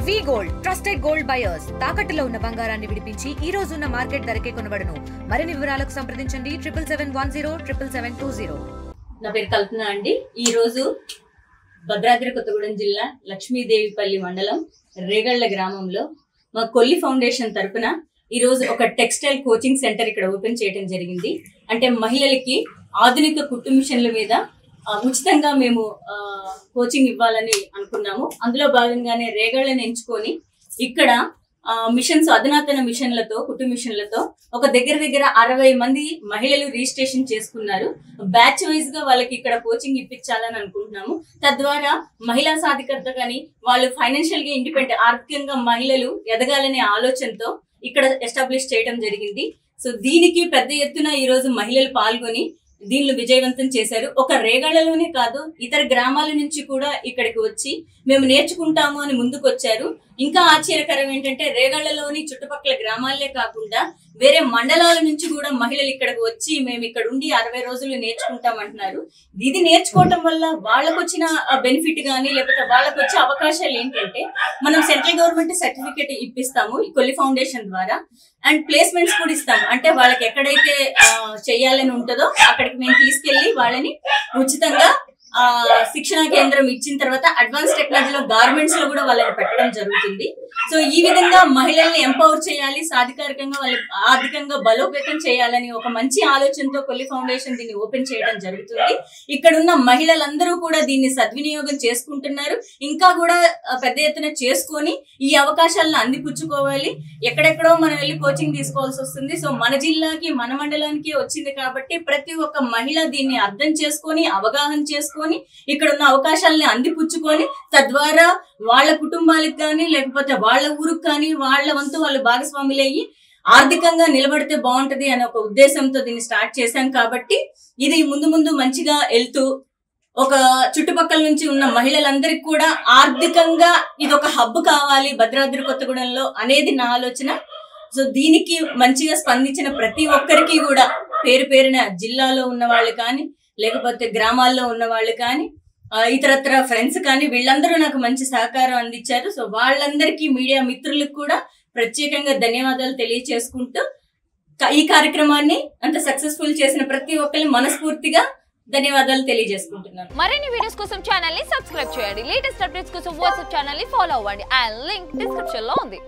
వి gold trusted gold buyers తాకట్టులో ఉన్న బంగారాన్ని విడిపించి ఈ రోజు ఉన్న మార్కెట్ ధరకే కొనబడును. మరిన్ని వివరాలకు సంప్రదించండి 77107720. నా పేరు కల్పన అండి. ఈ రోజు భద్రాద్రి కొత్తగూడెం జిల్లా లక్ష్మీదేవిపల్లి మండలం రేగళ్ల గ్రామంలో మా కొల్లి ఫౌండేషన్ తరపున ఈ రోజు ఒక టెక్స్టైల్ కోచింగ్ సెంటర్ ఇక్కడ ఓపెన్ చేయడం జరిగింది. అంటే మహిళలకి ఆధునిక కుట్టు మిషన్ల మీద ఉచితంగా మేము కోచింగ్ ఇవ్వాలని అనుకున్నాము. అందులో భాగంగానే రేగళ్ళని ఎంచుకొని ఇక్కడ మిషన్స్, అధునాతన మిషన్లతో, కుట్టు మిషన్లతో ఒక దగ్గర 60 మంది మహిళలు రిజిస్ట్రేషన్ చేసుకున్నారు. బ్యాచ్ వైజ్ గా వాళ్ళకి ఇక్కడ కోచింగ్ ఇప్పించాలని అనుకుంటున్నాము. తద్వారా మహిళా సాధికారత కానీ వాళ్ళు ఫైనాన్షియల్ గా ఇండిపెండెంట్, ఆర్థికంగా మహిళలు ఎదగాలనే ఆలోచనతో ఇక్కడ ఎస్టాబ్లిష్ చేయడం జరిగింది. సో దీనికి పెద్ద ఎత్తున ఈ రోజు మహిళలు పాల్గొని దీనిలో విజయవంతం చేశారు. ఒక రేగళ్లలోనే కాదు, ఇతర గ్రామాల నుంచి కూడా ఇక్కడికి వచ్చి మేము నేర్చుకుంటాము అని ముందుకు వచ్చారు. ఇంకా ఆశ్చర్యకరం ఏంటంటే రేగళ్లలోని చుట్టుపక్కల గ్రామాలే కాకుండా వేరే మండలాల నుంచి కూడా మహిళలు ఇక్కడికి వచ్చి మేము ఇక్కడ ఉండి 60 రోజులు నేర్చుకుంటాం అంటున్నారు. ఇది నేర్చుకోవటం వల్ల వాళ్ళకు వచ్చిన బెనిఫిట్ గానీ లేకపోతే వాళ్ళకు వచ్చే అవకాశాలు ఏంటంటే, మనం సెంట్రల్ గవర్నమెంట్ సర్టిఫికేట్ ఇప్పిస్తాము ఈ కొల్లి ఫౌండేషన్ ద్వారా, అండ్ ప్లేస్మెంట్స్ కూడా ఇస్తాము. అంటే వాళ్ళకి ఎక్కడైతే చేయాలని ఉంటుందో అక్కడికి మేము తీసుకెళ్లి వాళ్ళని ఉచితంగా శిక్షణా కేంద్రం ఇచ్చిన తర్వాత అడ్వాన్స్ టెక్నాలజీలో గార్మెంట్స్ లో కూడా వాళ్ళని పెట్టడం జరుగుతుంది. సో ఈ విధంగా మహిళల్ని ఎంపవర్ చేయాలి, సాధికారికంగా వాళ్ళని ఆర్థికంగా బలోపేతం చేయాలని ఒక మంచి ఆలోచనతో కొల్లి ఫౌండేషన్ దీన్ని ఓపెన్ చేయడం జరుగుతుంది. ఇక్కడ ఉన్న మహిళలందరూ కూడా దీన్ని సద్వినియోగం చేసుకుంటున్నారు. ఇంకా కూడా పెద్ద ఎత్తున చేసుకొని ఈ అవకాశాలను అందిపుచ్చుకోవాలి. ఎక్కడెక్కడో మనం వెళ్ళి కోచింగ్ తీసుకోవాల్సి వస్తుంది. సో మన జిల్లాకి, మన మండలానికి వచ్చింది కాబట్టి ప్రతి ఒక్క మహిళ దీన్ని అర్థం చేసుకొని, అవగాహన చేసుకొని ఇక్కడ ఉన్న అవకాశాలని అందిపుచ్చుకొని తద్వారా వాళ్ళ కుటుంబాలకు కానీ లేకపోతే వాళ్ళ ఊరికి కానీ వాళ్ళ వంతు వాళ్ళు భాగస్వాములయ్యి ఆర్థికంగా నిలబడితే బాగుంటది అనే ఒక ఉద్దేశంతో దీన్ని స్టార్ట్ చేశాం. కాబట్టి ఇది ముందు మంచిగా వెళ్తూ ఒక చుట్టుపక్కల నుంచి ఉన్న మహిళలందరికీ కూడా ఆర్థికంగా ఇది ఒక హబ్ కావాలి భద్రాద్రి కొత్తగూడెంలో అనేది నా ఆలోచన. సో దీనికి మంచిగా స్పందించిన ప్రతి ఒక్కరికి కూడా పేరు పేరున జిల్లాలో ఉన్న వాళ్ళు కానీ లేకపోతే గ్రామాల్లో ఉన్న వాళ్ళు కానీ ఇతరత్ర ఫ్రెండ్స్ కానీ వీళ్ళందరూ నాకు మంచి సహకారం అందించారు. సో వాళ్ళందరికీ, మీడియా మిత్రులకు కూడా ప్రత్యేకంగా ధన్యవాదాలు తెలియచేసుకుంటూ ఈ కార్యక్రమాన్ని అంత సక్సెస్ఫుల్ చేసిన ప్రతి ఒక్కరిని మనస్ఫూర్తిగా ధన్యవాదాలు తెలియజేసుకుంటున్నాను. మరిన్ని వీడియోస్ కోసం ఛానల్ ని సబ్స్క్రైబ్ చేయండి. లేటెస్ట్ అప్డేట్స్ కోసం వాట్సాప్ ఛానల్ ని ఫాలో అవ్వండి. ఆ లింక్ డిస్క్రిప్షన్ లో ఉంది.